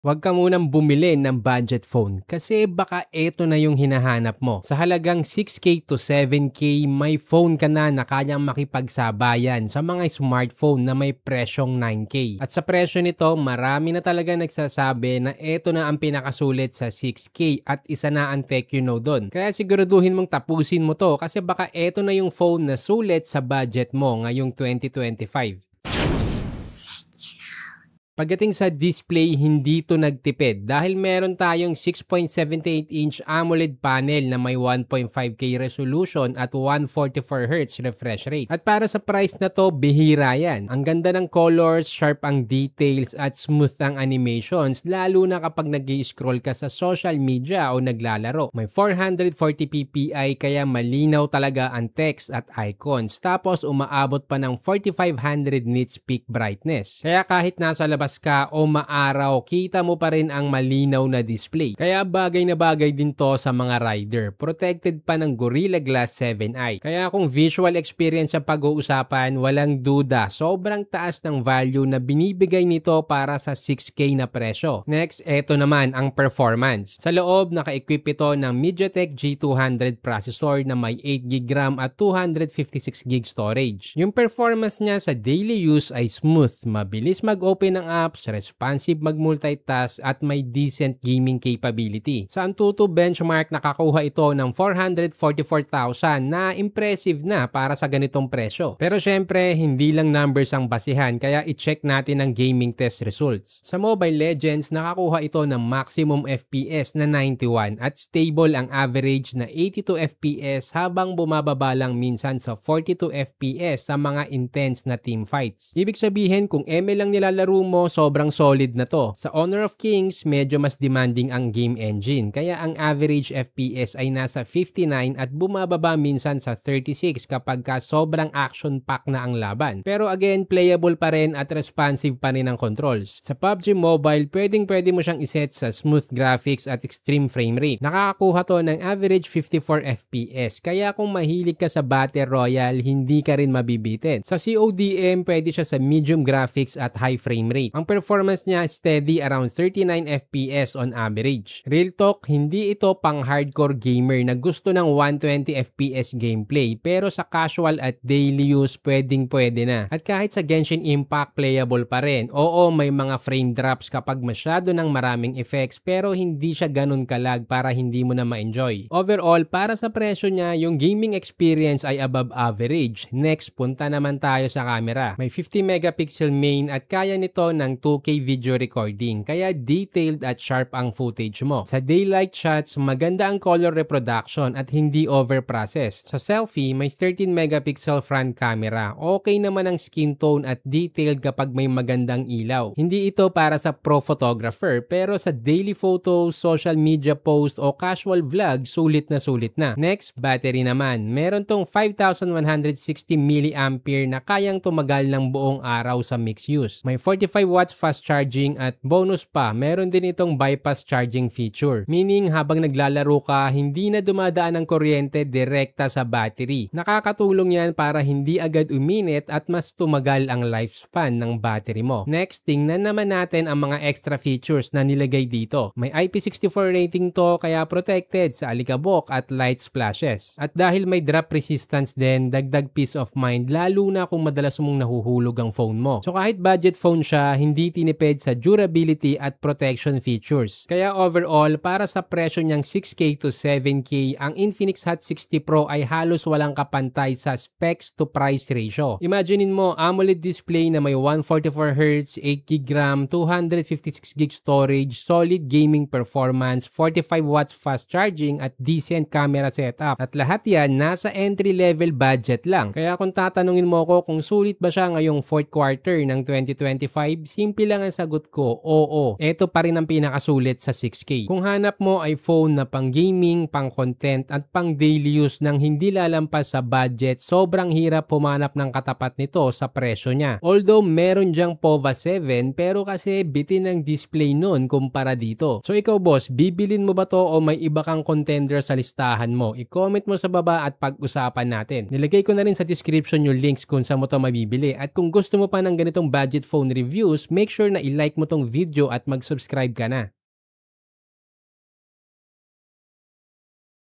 Huwag ka munang bumili ng budget phone kasi baka eto na yung hinahanap mo. Sa halagang 6K to 7K, may phone ka na na kayang makipagsabayan sa mga smartphone na may presyong 9K. At sa presyo nito, marami na talaga nagsasabi na eto na ang pinakasulit sa 6K at isa na ang TecUno doon. Kaya siguraduhin mong tapusin mo to kasi baka eto na yung phone na sulit sa budget mo ngayong 2025. Pagdating sa display, hindi to nagtipid dahil meron tayong 6.78-inch AMOLED panel na may 1.5K resolution at 144Hz refresh rate. At para sa price na to, bihira yan. Ang ganda ng colors, sharp ang details at smooth ang animations lalo na kapag nag-i-scroll ka sa social media o naglalaro. May 440 ppi kaya malinaw talaga ang text at icons. Tapos umaabot pa ng 4500 nits peak brightness. Kaya kahit nasa labas ka o maaraw, kita mo pa rin ang malinaw na display. Kaya bagay na bagay din to sa mga rider. Protected pa ng Gorilla Glass 7i. Kaya kung visual experience sa pag-uusapan, walang duda, sobrang taas ng value na binibigay nito para sa 6K na presyo. Next, eto naman ang performance. Sa loob, naka-equip ito ng MediaTek G200 processor na may 8GB RAM at 256GB storage. Yung performance niya sa daily use ay smooth, mabilis mag-open ng apps, responsive mag-multitask at may decent gaming capability. Sa Antutu benchmark, nakakuha ito ng 444,000 na impressive na para sa ganitong presyo. Pero syempre, hindi lang numbers ang basihan kaya i-check natin ang gaming test results. Sa Mobile Legends, nakakuha ito ng maximum FPS na 91 at stable ang average na 82 FPS habang bumababa lang minsan sa 42 FPS sa mga intense na team fights. Ibig sabihin, kung ML lang nilalaro mo, sobrang solid na to. Sa Honor of Kings, medyo mas demanding ang game engine kaya ang average FPS ay nasa 59 at bumababa minsan sa 36 kapag sobrang action-pack na ang laban. Pero again, playable pa rin at responsive pa rin ang controls. Sa PUBG Mobile, pwede mo siyang iset sa smooth graphics at extreme frame rate. Nakakakuha to ng average 54 FPS kaya kung mahilig ka sa Battle Royale, hindi ka rin mabibitin. Sa CODM, pwede siya sa medium graphics at high frame rate. Ang performance niya steady around 39 FPS on average. Real talk, hindi ito pang hardcore gamer na gusto ng 120 FPS gameplay pero sa casual at daily use pwede na. At kahit sa Genshin Impact playable pa rin. Oo, may mga frame drops kapag masyado ng maraming effects pero hindi siya ganun kalag para hindi mo na ma-enjoy. Overall, para sa presyo niya, yung gaming experience ay above average. Next, punta naman tayo sa camera. May 50 megapixel main at kaya nito ng 2K video recording kaya detailed at sharp ang footage mo. Sa daylight shots, maganda ang color reproduction at hindi overprocessed. Sa selfie, may 13 megapixel front camera. Okay naman ang skin tone at detailed kapag may magandang ilaw. Hindi ito para sa pro photographer pero sa daily photos, social media post o casual vlog, sulit na. Next, battery naman. Meron tong 5160 mAh na kayang tumagal ng buong araw sa mixed use. May 45 watts fast charging at bonus pa, meron din itong bypass charging feature. Meaning habang naglalaro ka, hindi na dumadaan ang kuryente direkta sa battery. Nakakatulong yan para hindi agad uminit at mas tumagal ang lifespan ng battery mo. Next, tingnan naman natin ang mga extra features na nilagay dito. May IP64 rating to kaya protected sa alikabok at light splashes. At dahil may drop resistance din, dagdag peace of mind lalo na kung madalas mong nahuhulog ang phone mo. So kahit budget phone siya, hindi tinipid sa durability at protection features. Kaya overall, para sa presyo niyang 6K to 7K, ang Infinix Hot 60 Pro ay halos walang kapantay sa specs to price ratio. Imaginein mo, AMOLED display na may 144Hz, 8GB RAM, 256GB storage, solid gaming performance, 45 watts fast charging at decent camera setup. At lahat yan nasa entry level budget lang. Kaya kung tatanungin mo ko kung sulit ba siya ngayong 4th quarter ng 2025, simple lang ang sagot ko, oo. Ito pa rin ang pinakasulit sa 6K. Kung hanap mo ay phone na pang gaming, pang content at pang daily use nang hindi lalampas sa budget, sobrang hirap pumanap ng katapat nito sa presyo niya. Although meron diyang POVA 7 pero kasi bitin ang display nun kumpara dito. So ikaw boss, bibilin mo ba to o may iba kang contender sa listahan mo? I-comment mo sa baba at pag-usapan natin. Nilagay ko na rin sa description yung links kung saan mo to mabibili at kung gusto mo pa ng ganitong budget phone reviews, make sure na i-like mo tong video at mag-subscribe ka na.